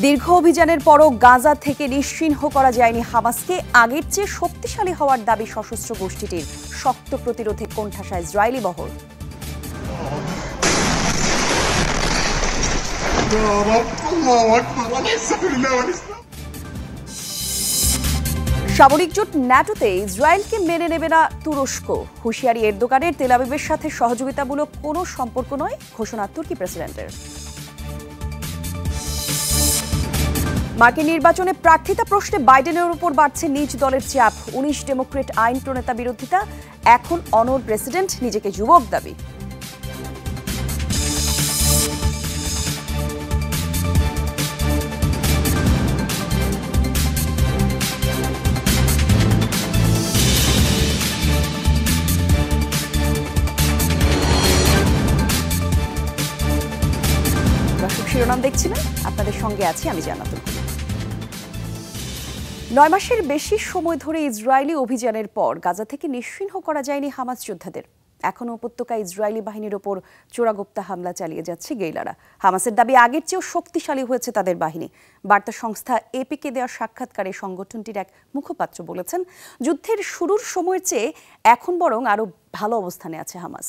দীর্ঘ অভিযানের পরও গাজা থেকে নিশ্চিহ্ন করা যায়নি হামাসকে। আগের চেয়ে শক্তিশালী হওয়ার দাবি সশস্ত্র গোষ্ঠীটির। শক্ত প্রতিরোধে কোণঠাসা ইসরায়েলি বহর। সামরিক জোট ন্যাটোতে ইসরায়েলকে মেনে নেবে না তুরস্ক। হুঁশিয়ারি এরদোগানের। তেল আবিবের সাথে সহযোগিতামূলক কোনো সম্পর্ক নয়, ঘোষণা তুর্কি প্রেসিডেন্টের। মার্কিন নির্বাচনে প্রার্থিতা প্রশ্নে বাইডেনের উপর বাড়ছে নিজ দলের চাপ। 19 ডেমোক্রেট আইন প্রণেতা বিরোধিতা। এখন অনড় প্রেসিডেন্ট, নিজেকে যুবক দাবি। শিরোনাম দেখছিলেন, আপনাদের সঙ্গে আছি আমি জান্নাতুল। 9 মাসের বেশি সময় ধরে ইসরায়েলি অভিযানের পর গাজা থেকে নিশ্চিহ্ন করা যায়নি হামাস যোদ্ধাদের। এখনও উপত্যকায় ইসরায়েলি বাহিনীর ওপর চোরাগোপ্তা হামলা চালিয়ে যাচ্ছে গেইলারা। হামাসের দাবি আগের চেয়েও শক্তিশালী হয়েছে তাদের বাহিনী। বার্তা সংস্থা এপিকে দেওয়া সাক্ষাৎকারে সংগঠনটির এক মুখপাত্র বলেছেন, যুদ্ধের শুরুর সময়ের চেয়ে এখন বরং আরও ভালো অবস্থানে আছে হামাস।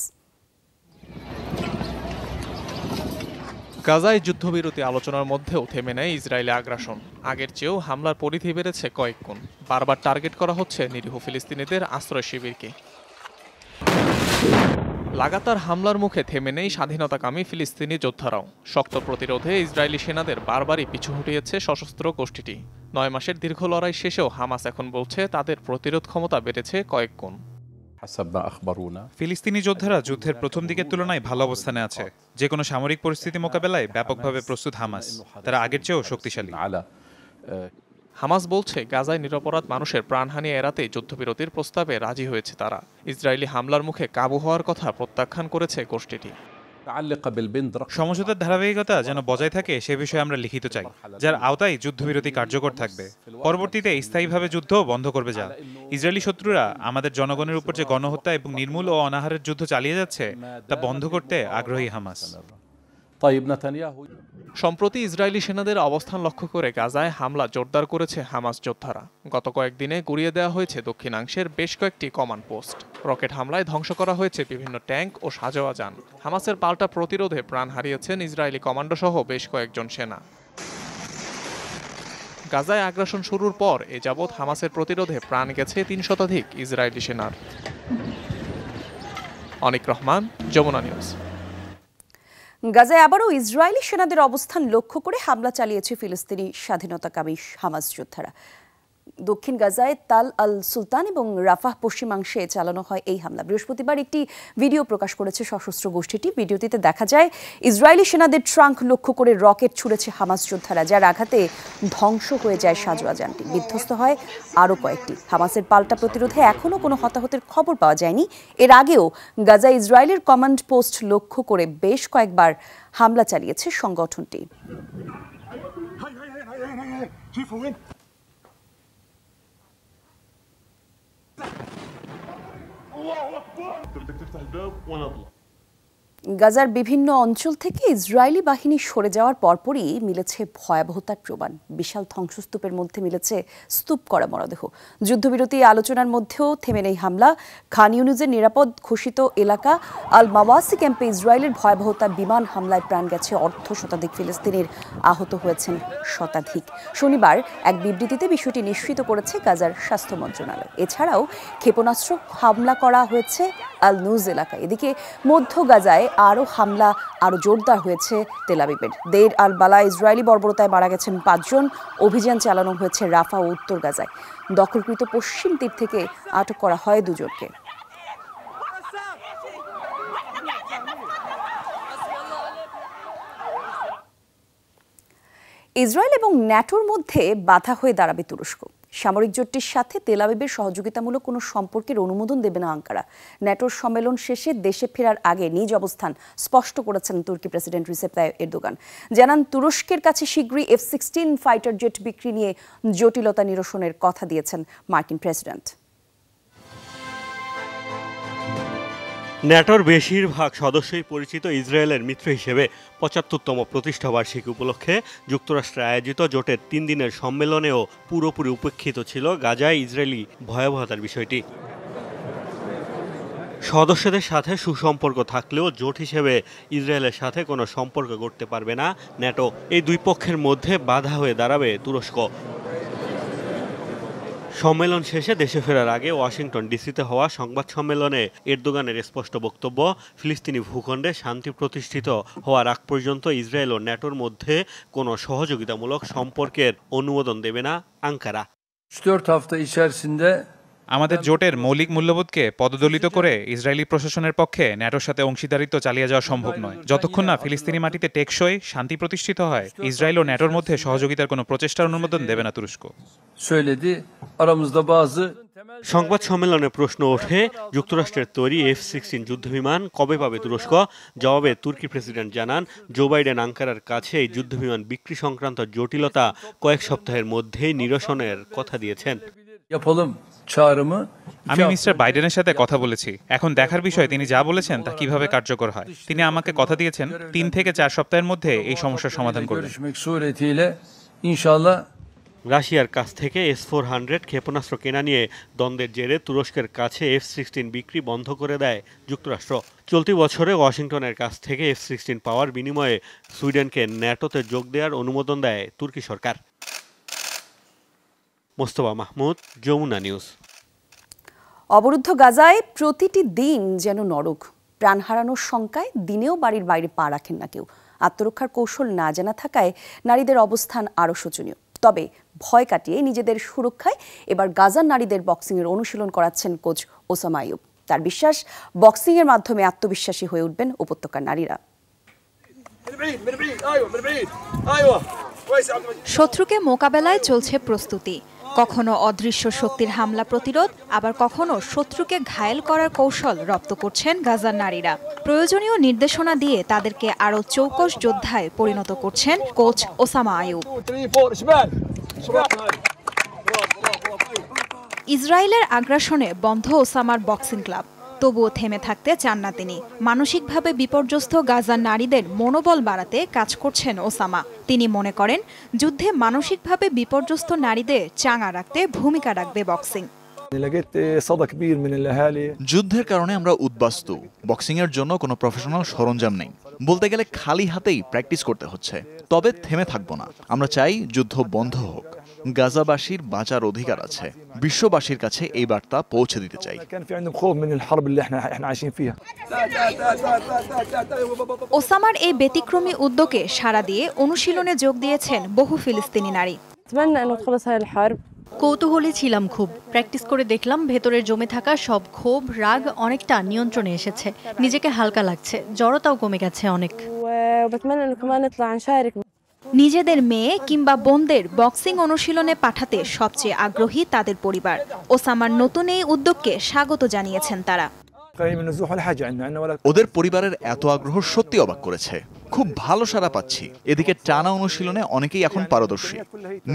গাজায় যুদ্ধবিরতি আলোচনার মধ্যেও থেমে নেয় ইসরায়েলি আগ্রাসন। আগের চেয়েও হামলার পরিধি বেড়েছে কয়েক গুণ। বারবার টার্গেট করা হচ্ছে নিরীহ ফিলিস্তিনিদের আশ্রয় শিবিরকে। লাগাতার হামলার মুখে থেমে নেই স্বাধীনতাকামী ফিলিস্তিনি যোদ্ধারাও। শক্ত প্রতিরোধে ইসরায়েলি সেনাদের বারবারই পিছু হটিয়েছে সশস্ত্র গোষ্ঠীটি। 9 মাসের দীর্ঘ লড়াই শেষেও হামাস এখন বলছে তাদের প্রতিরোধ ক্ষমতা বেড়েছে কয়েক গুণ। ফিলিস্তিনি যোদ্ধারা যুদ্ধের প্রথম দিকের তুলনায় ভালো অবস্থানে আছে। যে কোনো সামরিক পরিস্থিতি মোকাবেলায় ব্যাপকভাবে প্রস্তুত হামাস। তারা আগের চেয়েও শক্তিশালী। হামাস বলছে গাজায় নিরপরাধ মানুষের প্রাণহানি এড়াতেই যুদ্ধবিরতির প্রস্তাবে রাজি হয়েছে তারা। ইসরায়েলি হামলার মুখে কাবু হওয়ার কথা প্রত্যাখ্যান করেছে গোষ্ঠীটি। সমঝোতার ধারাবাহিকতা যেন বজায় থাকে সে বিষয়ে আমরা লিখিত চাই, যার আওতায় যুদ্ধবিরতি কার্যকর থাকবে। পরবর্তীতে স্থায়ীভাবে যুদ্ধ বন্ধ করবে যা। ইসরায়েলি শত্রুরা আমাদের জনগণের উপর যে গণহত্যা এবং নির্মূল ও অনাহারের যুদ্ধ চালিয়ে যাচ্ছে তা বন্ধ করতে আগ্রহী হামাস। সম্প্রতি ইসরায়েলি সেনাদের অবস্থান লক্ষ্য করে গাজায় হামলা জোরদার করেছে হামাস যোদ্ধারা। গত কয়েকদিনে গুড়িয়ে দেওয়া হয়েছে দক্ষিণাংশের বেশ কয়েকটি কমান্ড পোস্ট। রকেট হামলায় ধ্বংস করা হয়েছে বিভিন্ন ট্যাঙ্ক ও সাজোয়া যান। হামাসের পাল্টা প্রতিরোধে প্রাণ হারিয়েছেন ইসরায়েলি কমান্ডো সহ বেশ কয়েকজন সেনা। গাজায় আগ্রাসন শুরুর পর এ যাবৎ হামাসের প্রতিরোধে প্রাণ গেছে 3 শতাধিক ইসরায়েলি সেনার। অনিক রহমান, যমুনা নিউজ। গাজায় আবারও ইসরায়েলি সেনাদের অবস্থান লক্ষ্য করে হামলা চালিয়েছে ফিলিস্তিনি স্বাধীনতাকামী হামাস যোদ্ধারা। দক্ষিণ গাজায় তাল আল সুলতান এবং রাফাহ পশ্চিমাংশে চালানো হয় এই হামলা। বৃহস্পতিবার একটি ভিডিও প্রকাশ করেছে সশস্ত্র গোষ্ঠীটি। ভিডিওটিতে দেখা যায় ইসরায়েলি সেনাদের ট্রাঙ্ক লক্ষ্য করে রকেট ছুড়েছে হামাস যোদ্ধারা, যার আঘাতে ধ্বংস হয়ে যায় সাজোয়া যানটি। বিধ্বস্ত হয় আরও কয়েকটি। হামাসের পাল্টা প্রতিরোধে এখনও কোনো হতাহতের খবর পাওয়া যায়নি। এর আগেও গাজায় ইসরায়েলের কমান্ড পোস্ট লক্ষ্য করে বেশ কয়েকবার হামলা চালিয়েছে সংগঠনটি। গাজার বিভিন্ন অঞ্চল থেকে ইসরায়েলি বাহিনী সরে যাওয়ার পরপরই মিলেছে ভয়াবহতার প্রমাণ। বিশাল ধ্বংসস্তূপের মধ্যে মিলেছে স্তূপ করা মরদেহ। যুদ্ধবিরতি আলোচনার মধ্যেও থেমে নেই হামলা। খান ইউনিসের নিরাপদ ঘোষিত এলাকা আল মাওয়াসি ক্যাম্পে ইসরায়েলের ভয়াবহতা বিমান হামলায় প্রাণ গেছে শতাধিক ফিলিস্তিনির, আহত হয়েছেন শতাধিক। শনিবার এক বিবৃতিতে বিষয়টি নিশ্চিত করেছে গাজার স্বাস্থ্য মন্ত্রণালয়। এছাড়াও ক্ষেপণাস্ত্র হামলা করা হয়েছে আল নুজ এলাকায়। এদিকে মধ্য গাজায় হামলা আরো জোরদার হয়েছে তেল আবিবের। দের আল বালা ইসরায়েলি বর্বরতায় মারা গেছেন 5 জন। অভিযান চালানো হয়েছে রাফা ও উত্তর গাজায়। দখলকৃত পশ্চিম তীর থেকে আটক করা হয় 2 জনকে। ইসরায়েল এবং ন্যাটোর মধ্যে বাধা হয়ে দাঁড়াবে তুরস্ক। সামরিক জোটটির সাথে তেল আবিবের সহযোগিতামূলক কোনো সম্পর্কের অনুমোদন দেবে না আঙ্কারা। ন্যাটোর সম্মেলন শেষে দেশে ফেরার আগে নিজ অবস্থান স্পষ্ট করেছেন তুর্কি প্রেসিডেন্ট রিসেপ তাইয়িপ এরদোগান। জানান, তুরস্কের কাছে শীঘ্রই F-16 ফাইটার জেট বিক্রি নিয়ে জটিলতা নিরসনের কথা দিয়েছেন মার্কিন প্রেসিডেন্ট। ন্যাটোর বেশিরভাগ সদস্যই পরিচিত ইসরায়েলের মিত্র হিসেবে ৭৫তম প্রতিষ্ঠাবার্ষিকী উপলক্ষে যুক্তরাষ্ট্রে আয়োজিত জোটের ৩ দিনের সম্মেলনেও পুরোপুরি উপেক্ষিত ছিল গাজায় ইসরায়েলি ভয়াবহতার বিষয়টি। সদস্যদের সাথে সুসম্পর্ক থাকলেও জোট হিসেবে ইসরায়েলের সাথে কোনো সম্পর্ক করতে পারবে না ন্যাটো। এই দুই পক্ষের মধ্যে বাধা হয়ে দাঁড়াবে তুরস্ক। সম্মেলন শেষে দেশে ফেরার আগে ওয়াশিংটন ডিসিতে হওয়া সংবাদ সম্মেলনে এরদোগানের স্পষ্ট বক্তব্য, ফিলিস্তিনি ভূখণ্ডে শান্তি প্রতিষ্ঠিত হওয়ার আগ পর্যন্ত ইসরায়েল ও ন্যাটোর মধ্যে কোনো সহযোগিতামূলক সম্পর্কের অনুমোদন দেবে না আঙ্কারা। আমাদের জোটের মৌলিক মূল্যবোধকে পদদলিত করে ইসরায়েলি প্রশাসনের পক্ষে ন্যাটোর সাথে অংশীদারিত্ব চালিয়ে যাওয়া সম্ভব নয়। যতক্ষণ না ফিলিস্তিনি মাটিতে টেকসই শান্তি প্রতিষ্ঠিত হয়, ইসরায়েল ও ন্যাটোর মধ্যে সহযোগিতার কোনো প্রচেষ্টার অনুমোদন দেবে না তুরস্ক। সংবাদ সম্মেলনে প্রশ্ন ওঠে, যুক্তরাষ্ট্রের তৈরি F-16 যুদ্ধবিমান কবে পাবে তুরস্ক? জবাবে তুর্কি প্রেসিডেন্ট জানান, জো বাইডেন আঙ্কারার কাছে এই যুদ্ধবিমান বিক্রি সংক্রান্ত জটিলতা কয়েক সপ্তাহের মধ্যেই নিরসনের কথা দিয়েছেন। আমি মিস্টার বাইডেনের সাথে কথা বলেছি। এখন দেখার বিষয় তিনি যা বলেছেন তা কিভাবে কার্যকর হয়। তিনি আমাকে কথা দিয়েছেন ৩ থেকে ৪ সপ্তাহের মধ্যে এই সমস্যার সমাধান করবেন। রাশিয়ার কাছ থেকে S-400 ক্ষেপণাস্ত্র কেনা নিয়ে দ্বন্দ্বের জেরে তুরস্কের কাছে F-16 বিক্রি বন্ধ করে দেয় যুক্তরাষ্ট্র। চলতি বছরে ওয়াশিংটনের কাছ থেকে F-16 পাওয়ার বিনিময়ে সুইডেনকে ন্যাটোতে যোগ দেওয়ার অনুমোদন দেয় তুর্কি সরকার। মোস্তফা মাহমুদ, যমুনা নিউজ। অবরুদ্ধ গাজায় প্রতিটি দিন যেন নরক। প্রাণ হারানোর শঙ্কায় দিনেও বাড়ির বাইরে পা রাখেন না কেউ। আত্মরক্ষার কৌশল না জানা থাকায় নারীদের অবস্থান আরও শোচনীয়। তবে ভয় কাটিয়ে নিজেদের সুরক্ষায় এবার গাজার নারীদের বক্সিংয়ের অনুশীলন করাচ্ছেন কোচ ওসামা আইয়ুব। তার বিশ্বাস, বক্সিংয়ের মাধ্যমে আত্মবিশ্বাসী হয়ে উঠবেন উপত্যকার নারীরা। শত্রুকে মোকাবেলায় চলছে প্রস্তুতি। কখনো অদৃশ্য শক্তির হামলা প্রতিরোধ, আবার কখনো শত্রুকে ঘায়েল করার কৌশল রপ্ত করছেন গাজার নারীরা। প্রয়োজনীয় নির্দেশনা দিয়ে তাদেরকে আরও চৌকস যোদ্ধায় পরিণত করছেন কোচ ওসামা আইয়ুব। ইসরায়েলের আগ্রাসনে বন্ধ ওসামার বক্সিং ক্লাব, তবুও থেমে থাকতে চান না তিনি। মানসিকভাবে বিপর্যস্ত গাজার নারীদের মনোবল বাড়াতে কাজ করছেন ওসামা। তিনি মনে করেন, যুদ্ধে মানসিকভাবে বিপর্যস্ত নারীদের চাঙা রাখতে ভূমিকা রাখবে বক্সিং। যুদ্ধের কারণে আমরা উদ্বাস্তু। বক্সিং এর জন্য কোনো প্রফেশনাল সরঞ্জাম নেই। বলতে গেলে খালি হাতেই প্র্যাকটিস করতে হচ্ছে। তবে থেমে থাকবো না। আমরা চাই যুদ্ধ বন্ধ হোক। গাজাবাসীর বাঁচার অধিকার আছে। বিশ্ববাসীর কাছে এই বার্তা পৌঁছে দিতে চাই। ওসামার এই ব্যতিক্রমী উদ্যোগে সাড়া দিয়ে অনুশীলনে যোগ দিয়েছেন বহু ফিলিস্তিনি নারী। কৌতূহলী ছিলাম খুব। প্র্যাকটিস করে দেখলাম ভেতরের জমে থাকা সব ক্ষোভ, রাগ অনেকটা নিয়ন্ত্রণে এসেছে। নিজেকে হালকা লাগছে, জড়তাও কমে গেছে অনেক। নিজেদের মেয়ে কিংবা বোনদের বক্সিং অনুশীলনে পাঠাতে সবচেয়ে আগ্রহী তাদের পরিবার। ওসামার নতুন এই উদ্যোগকে স্বাগত জানিয়েছেন তারা। ওদের পরিবারের এত আগ্রহ সত্যি অবাক করেছে। খুব ভালো সাড়া পাচ্ছি। এদিকে টানা অনুশীলনে অনেকেই এখন পারদর্শী।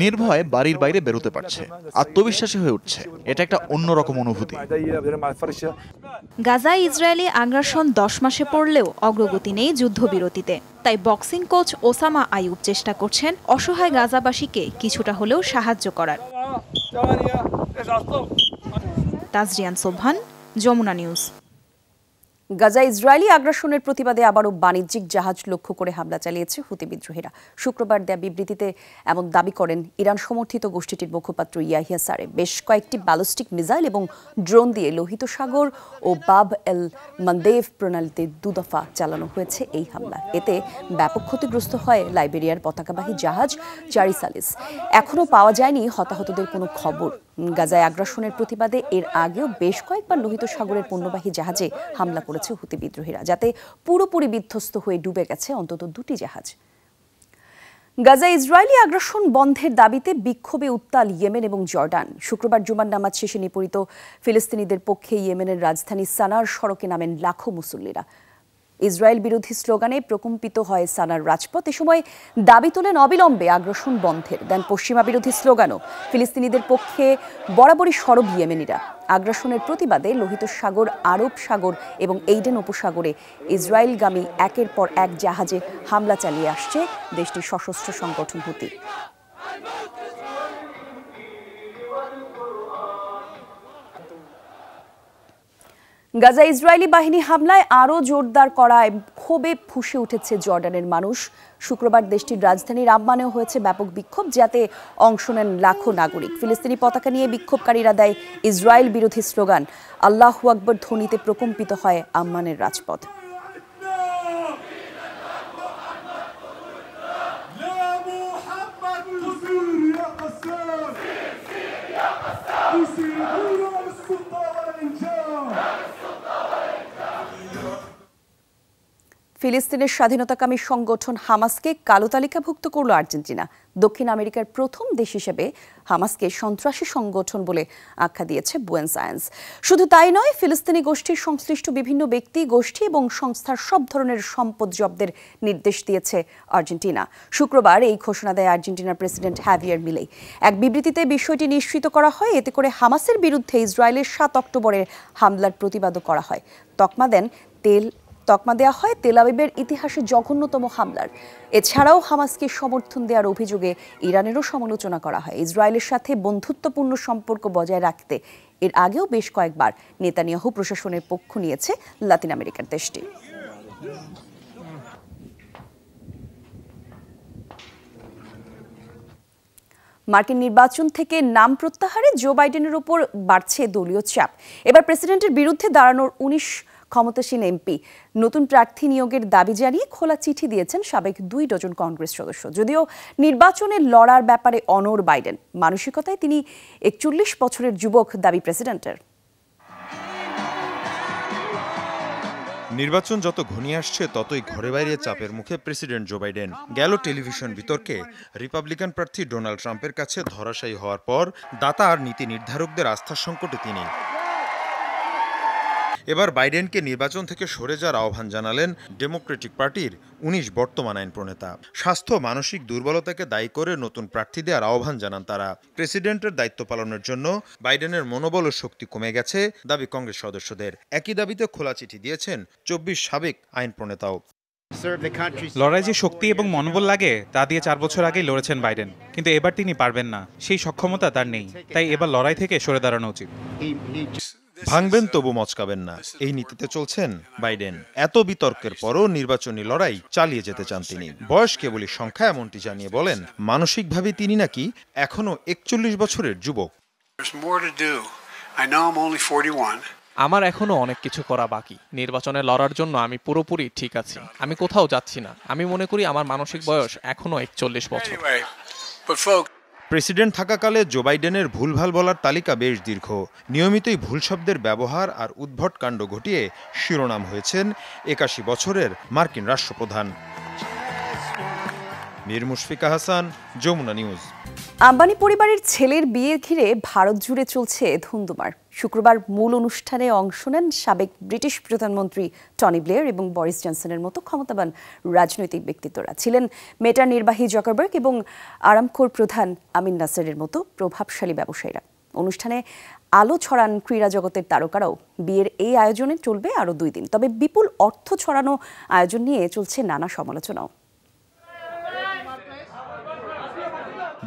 নির্ভয়ে বাড়ির বাইরে বেরোতে পারছে। আত্মবিশ্বাসী হয়ে উঠছে। এটা একটা অন্যরকম অনুভূতি। গাজায় ইসরায়েলি আগ্রাসন 10 মাসে পড়লেও অগ্রগতি নেই যুদ্ধবিরতিতে। তাই বক্সিং কোচ ওসামা আইয়ুব চেষ্টা করছেন অসহায় গাজাবাসীকে কিছুটা হলেও সাহায্য করার। Tajrian Sobhan, Jamuna news. Gaza Israeli আগ্রাসনের প্রতিবাদে আবারও বাণিজ্যিক জাহাজ লক্ষ্য করে হামলা চালিয়েছে হুতি বিদ্রোহীরা। শুক্রবার দেয়া বিবৃতিতে এমন দাবি করেন ইরান সমর্থিত গোষ্ঠীটির মুখপাত্র ইয়াহিয়া সারে। বেশ কয়েকটি ব্যালিস্টিক মিসাইল এবং ড্রোন দিয়ে লোহিত সাগর ও বাব এল মানদেভ প্রণালীতে 2 দফা চালানো হয়েছে এই হামলা। এতে ব্যাপক ক্ষতিগ্রস্ত হয় লাইবেরিয়ার পতাকাবাহী জাহাজ চারিসালিস। এখনও পাওয়া যায়নি হতাহতদের কোনো খবর। গাজায় আগ্রাসনের প্রতিবাদে এর আগেও বেশ কয়েকবার লোহিত সাগরের পণ্যবাহী জাহাজে হামলা করেছে হুতি বিদ্রোহীরা, যাতে পুরোপুরি বিধ্বস্ত হয়ে ডুবে গেছে অন্তত 2টি জাহাজ। গাজায় ইসরায়েলি আগ্রাসন বন্ধের দাবিতে বিক্ষোভে উত্তাল ইয়েমেন এবং জর্ডান। শুক্রবার জুমার নামাজ শেষে নিপীড়িত ফিলিস্তিনিদের পক্ষে ইয়েমেনের রাজধানী সানার সড়কে নামেন লাখো মুসল্লিরা। ইসরায়েল বিরোধী স্লোগানে প্রকম্পিত হয় সানার রাজপথ। এ সময় দাবি তোলেন অবিলম্বে আগ্রাসন বন্ধের, দেন পশ্চিমা বিরোধী স্লোগানও। ফিলিস্তিনিদের পক্ষে বরাবরই সরব ইয়েমেনিরা। আগ্রাসনের প্রতিবাদে লোহিত সাগর, আরব সাগর এবং এইডেন উপসাগরে ইসরায়েলগামী একের পর এক জাহাজে হামলা চালিয়ে আসছে দেশটির সশস্ত্র সংগঠন হুতি। গাজা ইসরায়েলি বাহিনী হামলায় আরও জোরদার করায় ক্ষোভে ফুঁসে উঠেছে জর্ডানের মানুষ। শুক্রবার দেশটির রাজধানী আম্মানেও হয়েছে ব্যাপক বিক্ষোভ, যাতে অংশ নেন লাখো নাগরিক। ফিলিস্তিনি পতাকা নিয়ে বিক্ষোভকারীরা দেয় ইসরায়েল বিরোধী স্লোগান। আল্লাহু আকবর ধ্বনিতে প্রকম্পিত হয় আম্মানের রাজপথ। ফিলিস্তিনের স্বাধীনতাকামী সংগঠন হামাসকে কালো তালিকাভুক্ত করল আর্জেন্টিনা। দক্ষিণ আমেরিকার প্রথম দেশ হিসেবে হামাসকে সন্ত্রাসী সংগঠন বলে আখ্যা দিয়েছে বুয়েনোস আয়ার্স। শুধু তাই নয়, ফিলিস্তিনি গোষ্ঠীর সংশ্লিষ্ট বিভিন্ন ব্যক্তি, গোষ্ঠী এবং সংস্থার সব ধরনের সম্পদ জব্দের নির্দেশ দিয়েছে আর্জেন্টিনা। শুক্রবার এই ঘোষণা দেয় আর্জেন্টিনার প্রেসিডেন্ট হ্যাভিয়ার মিলেই। এক বিবৃতিতে বিষয়টি নিশ্চিত করা হয়। এতে করে হামাসের বিরুদ্ধে ইসরায়েলের 7 অক্টোবরের হামলার প্রতিবাদও করা হয়। তকমা দেওয়া হয় তেল আবিবের ইতিহাসে জঘন্যতম হামলার। এছাড়াও হামাসকে সমর্থন দেওয়ার অভিযোগে ইরানেরও সমালোচনা করা হয়। ইসরায়েলের সাথে বন্ধুত্বপূর্ণ সম্পর্ক বজায় রাখতে এর আগেও বেশ কয়েকবার নেতানিয়াহু প্রশাসনের পক্ষ নিয়েছে লাতিন আমেরিকার দেশটি। মার্কিন নির্বাচন থেকে নাম প্রত্যাহারে জো বাইডেনের উপর বাড়ছে দলীয় চাপ। এবার প্রেসিডেন্টের বিরুদ্ধে দাঁড়ানোর 19 ক্ষমতাসীন এমপি নতুন প্রার্থী নিয়োগের দাবি জানিয়ে খোলা চিঠি দিয়েছেন সাবেক 2 ডজন কংগ্রেস সদস্য। যদিও নির্বাচনে লড়ার ব্যাপারে অনড় বাইডেন, মানসিকতায় তিনি 41 বছরের যুবক দাবি প্রেসিডেন্টের। নির্বাচন যত ঘনিয়ে আসছে ততই ঘরে বাইরে চাপের মুখে প্রেসিডেন্ট জো বাইডেন। গেল টেলিভিশন বিতর্কে রিপাবলিকান প্রার্থী ডোনাল্ড ট্রাম্পের কাছে ধরাশায়ী হওয়ার পর দাতা আর নীতি নির্ধারকদের আস্থার সংকটে তিনি। এবার বাইডেনকে নির্বাচন থেকে সরে যাওয়ার আহ্বান জানালেন ডেমোক্রেটিক পার্টির 19 বর্তমান আইন প্রণেতা। স্বাস্থ্য মানসিক দুর্বলতাকে দায়ী করে নতুন প্রার্থী দেওয়ার আহ্বান জানান তারা। প্রেসিডেন্টের দায়িত্ব পালনের জন্য বাইডেনের মনোবল ও শক্তি কমে গেছে দাবি কংগ্রেস সদস্যদের। একই দাবিতে খোলা চিঠি দিয়েছেন 24 সাবেক আইন প্রণেতাও। লড়াই যে শক্তি এবং মনোবল লাগে তা দিয়ে 4 বছর আগেই লড়েছেন বাইডেন, কিন্তু এবার তিনি পারবেন না, সেই সক্ষমতা তার নেই। তাই এবার লড়াই থেকে সরে দাঁড়ানো উচিত। ভাঙবেন তবু মচকাবেন না, এই নীতিতে চলছেন বাইডেন। এত বিতর্কের পরও নির্বাচনী লড়াই চালিয়ে যেতে চান তিনি। বয়স কেবলই সংখ্যা এমনটি জানিয়ে বলেন, মানসিকভাবে তিনি নাকি এখনো 41 বছরের যুবক। আমার এখনো অনেক কিছু করা বাকি। নির্বাচনে লড়ার জন্য আমি পুরোপুরি ঠিক আছি। আমি কোথাও যাচ্ছি না। আমি মনে করি আমার মানসিক বয়স এখনো 41 বছর। প্রেসিডেন্ট থাকাকালে জো বাইডেনের ভুলভাল বলার তালিকা বেশ দীর্ঘ। নিয়মিতই ভুল শব্দের ব্যবহার আর উদ্ভট কাণ্ড ঘটিয়ে শিরোনাম হয়েছেন 81 বছরের মার্কিন রাষ্ট্রপ্রধান। মীর মুশফিকা হাসান, যমুনা নিউজ। আম্বানি পরিবারের ছেলের বিয়ে ঘিরে ভারত জুড়ে চলছে ধুন্ধুমার। শুক্রবার মূল অনুষ্ঠানে অংশ নেন সাবেক ব্রিটিশ প্রধানমন্ত্রী টনি ব্লেয়ার এবং বরিস জনসনের মতো ক্ষমতাবান রাজনৈতিক ব্যক্তিত্বরা। ছিলেন মেটার নির্বাহী জকারবার্গ এবং আরামকোর প্রধান আমিন নাসেরের মতো প্রভাবশালী ব্যবসায়ীরা। অনুষ্ঠানে আলো ছড়ান ক্রীড়া জগতের তারকারাও। বিয়ের এই আয়োজনে চলবে আরও 2 দিন। তবে বিপুল অর্থ ছড়ানো আয়োজন নিয়ে চলছে নানা সমালোচনাও।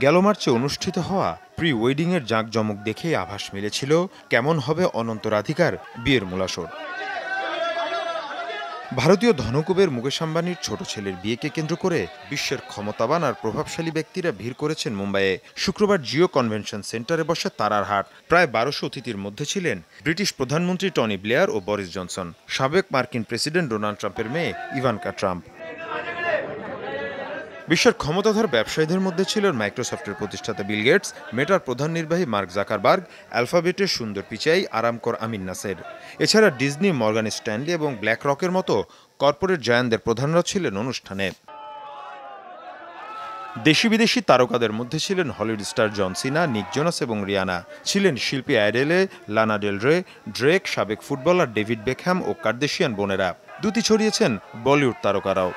গেল মার্চে অনুষ্ঠিত হওয়া প্রি ওয়েডিং এর জাঁকজমক দেখেই আভাস মিলেছিল কেমন হবে অনন্ত রাধিকার বিয়ের মূলাসর। ভারতীয় ধনকুবের মুকেশ আম্বানির ছোট ছেলের বিয়েকে কেন্দ্র করে বিশ্বের ক্ষমতাবান আর প্রভাবশালী ব্যক্তিরা ভিড় করেছেন মুম্বাইয়ে। শুক্রবার জিও কনভেনশন সেন্টারে বসে তারার হাট। প্রায় 1200 অতিথির মধ্যে ছিলেন ব্রিটিশ প্রধানমন্ত্রী টনি ব্লেয়ার ও বরিস জনসন, সাবেক মার্কিন প্রেসিডেন্ট ডোনাল্ড ট্রাম্পের মেয়ে ইভানকা ট্রাম্প। বিশ্বের ক্ষমতাধর ব্যবসায়ীদের মধ্যে ছিলেন মাইক্রোসফটের প্রতিষ্ঠাতা বিল গেটস, মেটার প্রধান নির্বাহী মার্ক জাকারবার্গ, অ্যালফাবেটের সুন্দর পিচাই আরামকোর আমিন নাসের। এছাড়া ডিজনি, মর্গান স্ট্যানলি এবং ব্ল্যাক রকের মতো কর্পোরেট জায়ান্টদের প্রধানরা ছিলেন অনুষ্ঠানে। দেশি বিদেশি তারকাদের মধ্যে ছিলেন হলিউড স্টার জন সিনা, নিক জোনাস এবং রিয়ানা। ছিলেন শিল্পী অ্যাডেলে, লানা ডেল রে, ড্রেক, সাবেক ফুটবলার ডেভিড বেকহ্যাম ও কার্দেশিয়ান বোনেরা। দ্যুতি ছড়িয়েছেন বলিউড তারকারাও।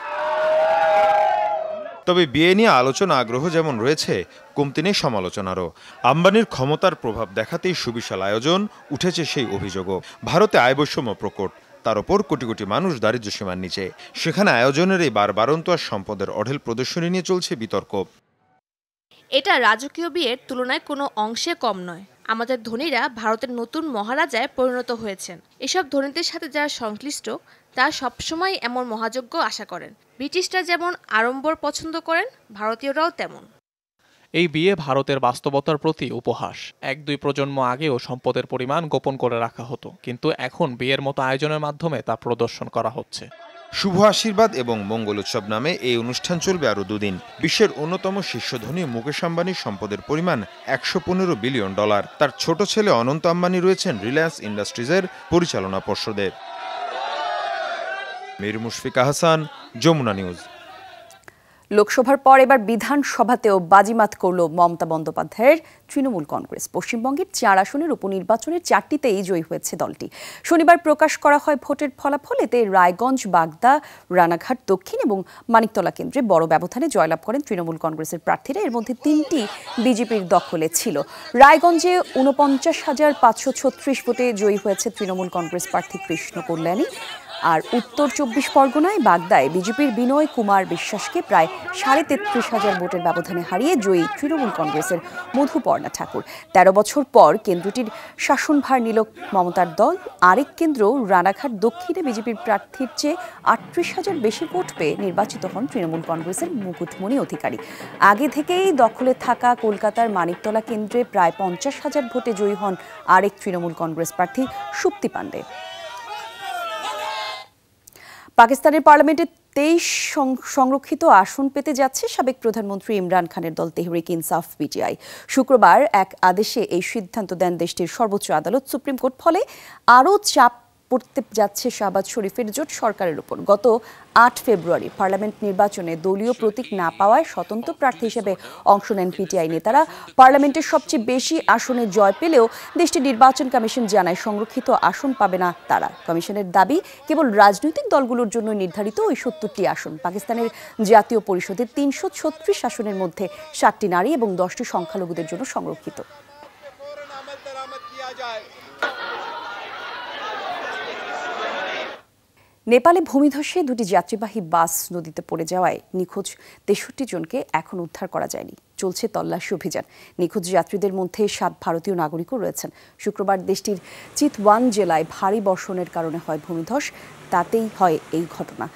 তবে বিয়ে নিয়ে আলোচনা আগ্রহ যেমন রয়েছে, কমতি নেই সমালোচনারও। আম্বানির ক্ষমতার প্রভাব দেখাতেই সুবিশাল আয়োজন, উঠেছে সেই অভিযোগও। ভারতে আয় বৈষম্য প্রকট, তার ওপর কোটি কোটি মানুষ দারিদ্র্যসীমার নিচে। সেখানে আয়োজনের এই বারবারন্ত আর সম্পদের অঢেল প্রদর্শনী নিয়ে চলছে বিতর্ক। এটা রাজকীয় বিয়ের তুলনায় কোনো অংশে কম নয়। আমাদের ধনীরা ভারতের নতুন মহারাজায় পরিণত হয়েছেন। এসব ধনীদের সাথে যারা সংশ্লিষ্ট তারা সবসময় এমন মহাযজ্ঞ আশা করেন। ব্রিটিশরা যেমন আড়ম্বর পছন্দ করেন, ভারতীয়রাও তেমন। এই বিয়ে ভারতের বাস্তবতার প্রতি উপহাস। 1-2 প্রজন্ম আগেও সম্পদের পরিমাণ গোপন করে রাখা হতো, কিন্তু এখন বিয়ের মতো আয়োজনের মাধ্যমে তা প্রদর্শন করা হচ্ছে। শুভ আশীর্বাদ এবং মঙ্গল উৎসব নামে এই অনুষ্ঠান চলবে আরও 2 দিন। বিশ্বের অন্যতম শীর্ষ ধনী মুকেশ আম্বানির সম্পদের পরিমাণ $115 বিলিয়ন। তার ছোট ছেলে অনন্ত আম্বানি রয়েছেন রিলায়েন্স ইন্ডাস্ট্রিজের পরিচালনা পর্ষদে। মীর মুশফিক হাসান, যমুনা নিউজ। লোকসভার পর এবার বিধানসভাতেও বাজিমাত করল মমতা বন্দ্যোপাধ্যায়ের তৃণমূল কংগ্রেস। পশ্চিমবঙ্গের 4 আসনের উপনির্বাচনের 4টিতেই জয়ী হয়েছে দলটি। শনিবার প্রকাশ করা হয় ভোটের ফলাফল। এতে রায়গঞ্জ, বাগদা, রানাঘাট দক্ষিণ এবং মানিকতলা কেন্দ্রে বড় ব্যবধানে জয়লাভ করেন তৃণমূল কংগ্রেসের প্রার্থীরা। এর মধ্যে 3টি বিজেপির দখলে ছিল। রায়গঞ্জে 49,536 ভোটে জয়ী হয়েছে তৃণমূল কংগ্রেস প্রার্থী কৃষ্ণ কল্যাণী। আর উত্তর 24 পরগনায় বাগদায় বিজেপির বিনয় কুমার বিশ্বাসকে প্রায় 33,500 ভোটের ব্যবধানে হারিয়ে জয়ী তৃণমূল কংগ্রেসের মধুপর্ণা ঠাকুর। 13 বছর পর কেন্দ্রটির শাসনভার নিল মমতার দল। আরেক কেন্দ্র রানাঘাট দক্ষিণে বিজেপির প্রার্থীর চেয়ে 38,000 বেশি ভোট পেয়ে নির্বাচিত হন তৃণমূল কংগ্রেসের মুকুটমণি অধিকারী। আগে থেকেই দখলে থাকা কলকাতার মানিকতলা কেন্দ্রে প্রায় 50,000 ভোটে জয়ী হন আরেক তৃণমূল কংগ্রেস প্রার্থী সুপ্তি পাণ্ডে। পাকিস্তানের পার্লামেন্টে 23 সংরক্ষিত আসন পেতে যাচ্ছে সাবেক প্রধানমন্ত্রী ইমরান খানের দল তেহরিক ইনসাফ পিটিআই। শুক্রবার এক আদেশে এই সিদ্ধান্ত দেন দেশটির সর্বোচ্চ আদালত। সুপ্রিম কোর্ট ফলে আরও চাপ পড়তে যাচ্ছে শাহবাজ শরীফের জোট সরকারের উপর। গত 8 ফেব্রুয়ারি পার্লামেন্ট নির্বাচনে দলীয় প্রতীক না পাওয়ায় স্বতন্ত্র প্রার্থী হিসেবে অংশ নেন পিটিআই নেতারা। পার্লামেন্টের সবচেয়ে বেশি আসনে জয় পেলেও দেশটির নির্বাচন কমিশন জানায় সংরক্ষিত আসন পাবে না তারা। কমিশনের দাবি, কেবল রাজনৈতিক দলগুলোর জন্য নির্ধারিত ওই 70টি আসন। পাকিস্তানের জাতীয় পরিষদে 336 আসনের মধ্যে 7টি নারী এবং 10টি সংখ্যালঘুদের জন্য সংরক্ষিত। নেপালে ভূমিধসে 2টি যাত্রীবাহী বাস নদীতে পড়ে যাওয়ায় নিখোঁজ 63 জনকে এখন উদ্ধার করা যায়নি। চলছে তল্লাশি অভিযান। নিখোঁজ যাত্রীদের মধ্যে 7 ভারতীয় নাগরিকও রয়েছেন। শুক্রবার দেশটির চিতওয়ান জেলায় ভারী বর্ষণের কারণে হয় ভূমিধস, তাতেই হয় এই ঘটনা।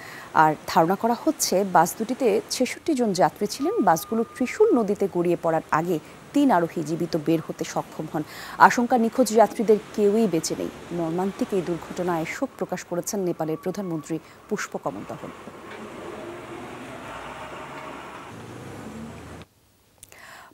আর ধারণা করা হচ্ছে বাস দুটিতে 66 জন যাত্রী ছিলেন। বাসগুলো ত্রিশূল নদীতে গড়িয়ে পড়ার আগে 3 আরোহী জীবিত বের হতে সক্ষম হন। আশঙ্কা নিখোঁজ যাত্রীদের কেউই বেঁচে নেই। মর্মান্তিক এই দুর্ঘটনায় শোক প্রকাশ করেছেন নেপালের প্রধানমন্ত্রী পুষ্পকমল দহল।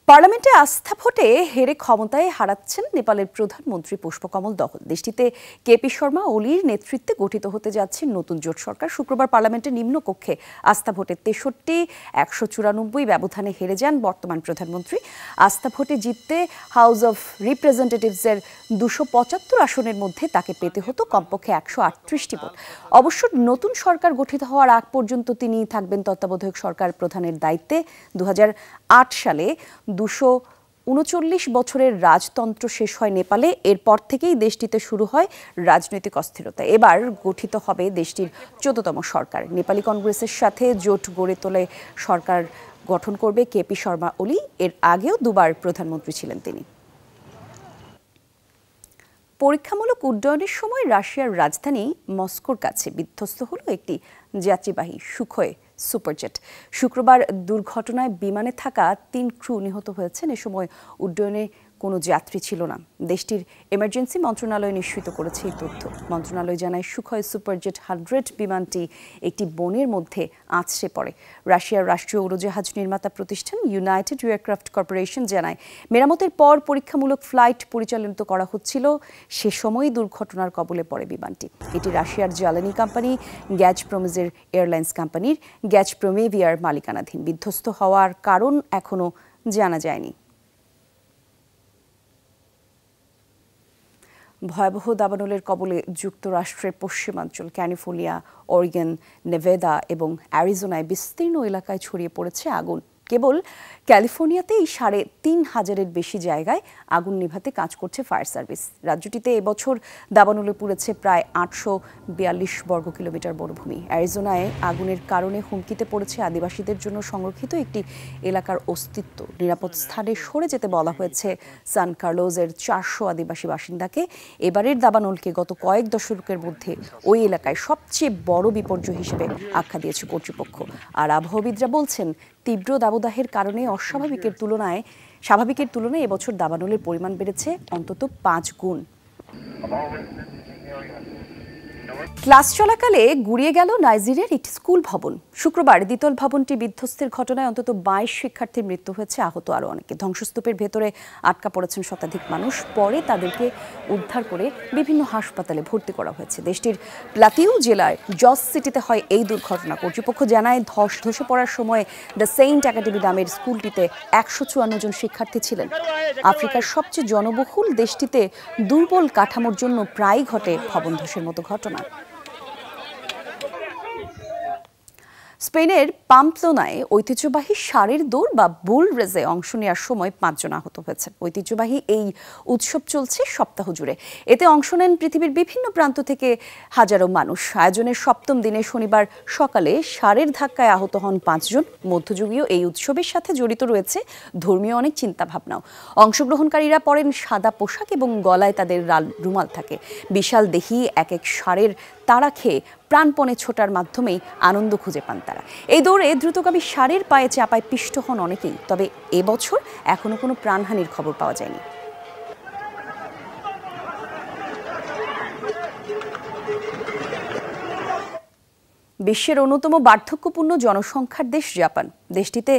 পার্লামেন্টে আস্থা ভোটে হেরে ক্ষমতায় হারাচ্ছেন নেপালের প্রধানমন্ত্রী পুষ্পকমল দহল। দেশটিতে কেপি শর্মা ওলির নেতৃত্বে গঠিত হতে যাচ্ছে নতুন জোট সরকার। শুক্রবার পার্লামেন্টের নিম্নকক্ষে আস্থা ভোটে 63-194 ব্যবধানে হেরে যান বর্তমান প্রধানমন্ত্রী। আস্থা ভোটে জিততে হাউস অব রিপ্রেজেন্টেটিভসের 275 আসনের মধ্যে তাকে পেতে হতো কমপক্ষে 138টি ভোট। অবশ্য নতুন সরকার গঠিত হওয়ার আগ পর্যন্ত তিনি থাকবেন তত্ত্বাবধায়ক সরকার প্রধানের দায়িত্বে। 2008 সালে 239 বছরের রাজতন্ত্র শেষ হয় নেপালে। এরপর থেকেই দেশটিতে শুরু হয় রাজনৈতিক অস্থিরতা। এবার গঠিত হবে দেশটির 14তম সরকার। নেপালি কংগ্রেসের সাথে জোট গড়ে তোলে সরকার গঠন করবে কেপি শর্মা ওলি। এর আগেও 2বার প্রধানমন্ত্রী ছিলেন তিনি। পরীক্ষামূলক উড্ডয়নের সময় রাশিয়ার রাজধানী মস্কোর কাছে বিধ্বস্ত হলো একটি যাত্রীবাহী সুখোই সুপারজেট। শুক্রবার দুর্ঘটনায় বিমানে থাকা 3 ক্রু নিহত হয়েছেন। এ সময় উড্ডয়নে কোনো যাত্রী ছিল না। দেশটির এমার্জেন্সি মন্ত্রণালয় নিশ্চিত করেছে এই তথ্য। মন্ত্রণালয় জানায় সুখোই সুপারজেট 100 বিমানটি একটি বনের মধ্যে আছড়ে পড়ে। রাশিয়ার রাষ্ট্রীয় উড়োজাহাজ নির্মাতা প্রতিষ্ঠান ইউনাইটেড এয়ারক্রাফট কর্পোরেশন জানায়, মেরামতের পর পরীক্ষামূলক ফ্লাইট পরিচালিত করা হচ্ছিল। সে সময়ই দুর্ঘটনার কবলে পড়ে বিমানটি। এটি রাশিয়ার জ্বালানি কোম্পানি গ্যাজপ্রমের এয়ারলাইন্স কোম্পানির গ্যাজপ্রমেভিয়ার মালিকানাধীন। বিধ্বস্ত হওয়ার কারণ এখনও জানা যায়নি। ভয়াবহ দাবানলের কবলে যুক্তরাষ্ট্রের পশ্চিমাঞ্চল ক্যালিফোর্নিয়া, অরিগন, নেভাদা এবং অ্যারিজোনায় বিস্তীর্ণ এলাকায় ছড়িয়ে পড়েছে আগুন। কেবল ক্যালিফোর্নিয়াতেই ৩৫০০-এর বেশি জায়গায় আগুন নেভাতে কাজ করছে ফায়ার সার্ভিস। রাজ্যটিতে এবছর দাবানলে পুড়েছে প্রায় ৮৪২ বর্গ কিলোমিটার বনভূমি। অ্যারিজোনায় আগুনের কারণে হুমকিতে পড়েছে আদিবাসীদের জন্য সংরক্ষিত একটি এলাকার অস্তিত্ব। নিরাপদ স্থানে সরে যেতে বলা হয়েছে সান কার্লোসের ৪০০ আদিবাসী বাসিন্দাকে। এবারের দাবানলকে গত কয়েক দশকের মধ্যে ওই এলাকায় সবচেয়ে বড় বিপর্যয় হিসেবে আখ্যা দিয়েছে কর্তৃপক্ষ। আর আবহাওয়াবিদরা বলছেন, তীব্র দাবদাহের কারণে স্বাভাবিকের তুলনায় এবছর দাবানলের পরিমাণ বেড়েছে অন্তত ৫ গুণ। ক্লাস চলাকালে গুড়িয়ে গেল নাইজেরিয়ার একটি স্কুল ভবন। শুক্রবার দ্বিতল ভবনটি বিধ্বস্তের ঘটনায় অন্তত ২২ শিক্ষার্থীর মৃত্যু হয়েছে, আহত আরও অনেকে। ধ্বংসস্তূপের ভেতরে আটকা পড়েছেন শতাধিক মানুষ। পরে তাদেরকে উদ্ধার করে বিভিন্ন হাসপাতালে ভর্তি করা হয়েছে। দেশটির প্লাতিউ জেলার জস সিটিতে হয় এই দুর্ঘটনা। কর্তৃপক্ষ জানায়, ধসে পড়ার সময় দ্য সেইন্ট একাডেমি নামের স্কুলটিতে ১৫৪ জন শিক্ষার্থী ছিলেন। আফ্রিকার সবচেয়ে জনবহুল দেশটিতে দুর্বল কাঠামোর জন্য প্রায়ই ঘটে ভবন ধসের মতো ঘটনা। স্পেনের পাম্পলোনায় ঐতিহ্যবাহী ষাঁড়ের দৌড় বা বুল রেসে অংশ নেওয়ার সময় ৫ জন আহত হয়েছে। ঐতিহ্যবাহী এই উৎসব চলছে সপ্তাহ জুড়ে। এতে অংশ নেন পৃথিবীর বিভিন্ন প্রান্ত থেকে হাজারো মানুষ। আয়োজনের ৭ম দিনে শনিবার সকালে ষাঁড়ের ধাক্কায় আহত হন ৫ জন। মধ্যযুগীয় এই উৎসবের সাথে জড়িত রয়েছে ধর্মীয় অনেক চিন্তাভাবনাও। অংশগ্রহণকারীরা পরেন সাদা পোশাক এবং গলায় তাদের লাল রুমাল থাকে। বিশাল দেহি এক ষাঁড়ের তাড়া খেয়ে প্রাণপণে ছোটার মাধ্যমেই আনন্দ খুঁজে পান তারা। এই দৌড়ে দ্রুতগামী ষাঁড়ের পায়ে চাপায় পিষ্ট হন অনেকেই। তবে এবছর এখনো কোনো প্রাণহানির খবর পাওয়া যায়নি। বিশ্বের অন্যতম বার্ধক্যপূর্ণ জনসংখ্যার দেশ জাপান। দেশটিতে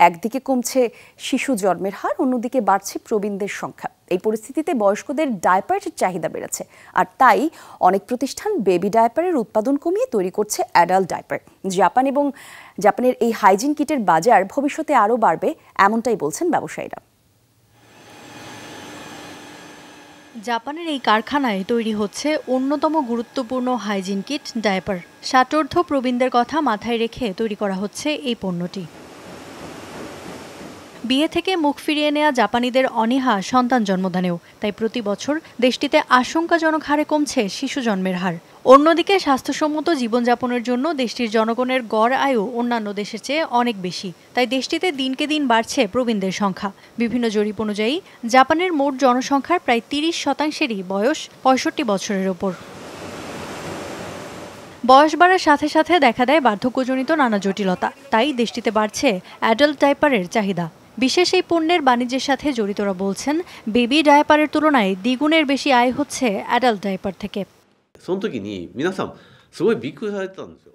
একদিকে কমছে শিশু জন্মের হার, অন্যদিকে বাড়ছে প্রবীণদের সংখ্যা। এই পরিস্থিতিতে বয়স্কদের ডায়াপারের চাহিদা বেড়েছে, আর তাই অনেক প্রতিষ্ঠান বেবি ডায়াপারের উৎপাদন কমিয়ে তৈরি করছে অ্যাডাল্ট ডায়াপার। জাপানের এই হাইজিন কিটের বাজার ভবিষ্যতে আরও বাড়বে, এমনটাই বলছেন ব্যবসায়ীরা। জাপানের এই কারখানায় তৈরি হচ্ছে অন্যতম গুরুত্বপূর্ণ হাইজিন কিট ডায়াপার। ষাটোর্ধ্ব প্রবীণদের কথা মাথায় রেখে তৈরি করা হচ্ছে এই পণ্যটি। বিয়ে থেকে মুখ ফিরিয়ে নেওয়া জাপানিদের অনীহা সন্তান জন্মদানেও, তাই প্রতি বছর দেশটিতে আশঙ্কাজনক হারে কমছে শিশু জন্মের হার। অন্যদিকে স্বাস্থ্যসম্মত জীবনযাপনের জন্য দেশটির জনগণের গড় আয়ু অন্যান্য দেশের চেয়ে অনেক বেশি, তাই দেশটিতে দিনকে দিন বাড়ছে প্রবীণদের সংখ্যা। বিভিন্ন জরিপ অনুযায়ী জাপানের মোট জনসংখ্যার প্রায় ৩০%-এরই বয়স ৬৫ বছরের ওপর। বয়স বাড়ার সাথে সাথে দেখা দেয় বার্ধক্যজনিত নানা জটিলতা, তাই দেশটিতে বাড়ছে অ্যাডাল্ট ডায়াপারের চাহিদা। বিশেষ এই পণ্যের বাণিজ্যের সাথে জড়িতরা বলছেন, বেবি ডায়াপারের তুলনায় দ্বিগুণের বেশি আয় হচ্ছে অ্যাডাল্ট ডায়াপার থেকে।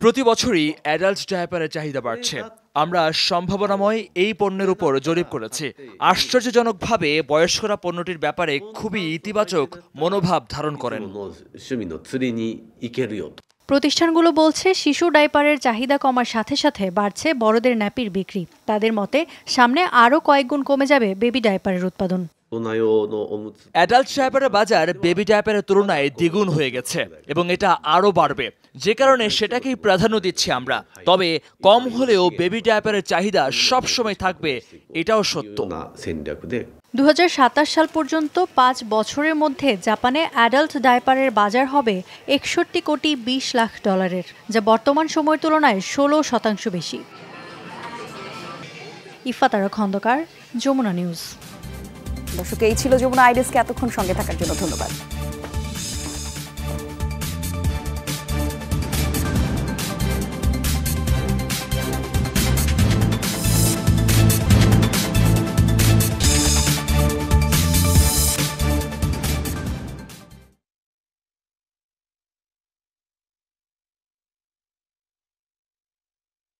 প্রতি বছরই অ্যাডাল্ট ডায়াপারের চাহিদা বাড়ছে। আমরা সম্ভাবনাময় এই পণ্যের উপর জরিপ করেছি। আশ্চর্যজনকভাবে বয়স্করা পণ্যটির ব্যাপারে খুবই ইতিবাচক মনোভাব ধারণ করেন। প্রতিষ্ঠানগুলো বলছে, শিশু ডাইপারের চাহিদা কমার সাথে সাথে বাড়ছে বড়দের ন্যাপির বিক্রি। তাদের মতে সামনে আরও কয়েক গুণ কমে যাবে বেবি ডাইপারের উৎপাদন। অ্যাডাল্ট ডায়াপারের বাজার বেবি ডায়াপারের তুলনায় দ্বিগুণ হয়ে গেছে এবং এটা আরও বাড়বে, যে কারণে সেটাকেই প্রাধান্য দিচ্ছি আমরা। তবে কম হলেও বেবি ডায়াপারের চাহিদা সবসময় থাকবে, এটাও সত্য। ২০২৭ সাল পর্যন্ত ৫ বছরের মধ্যে জাপানে অ্যাডাল্ট ডায়াপারের বাজার হবে $৬১.২০ কোটি, যা বর্তমান সময়ের তুলনায় ১৬% বেশি। ইফাতারা খন্দকার, যমুনা নিউজ। দর্শক, এই ছিল যমুনা আইডেস্কে এতক্ষণ সঙ্গে থাকার জন্য ধন্যবাদ।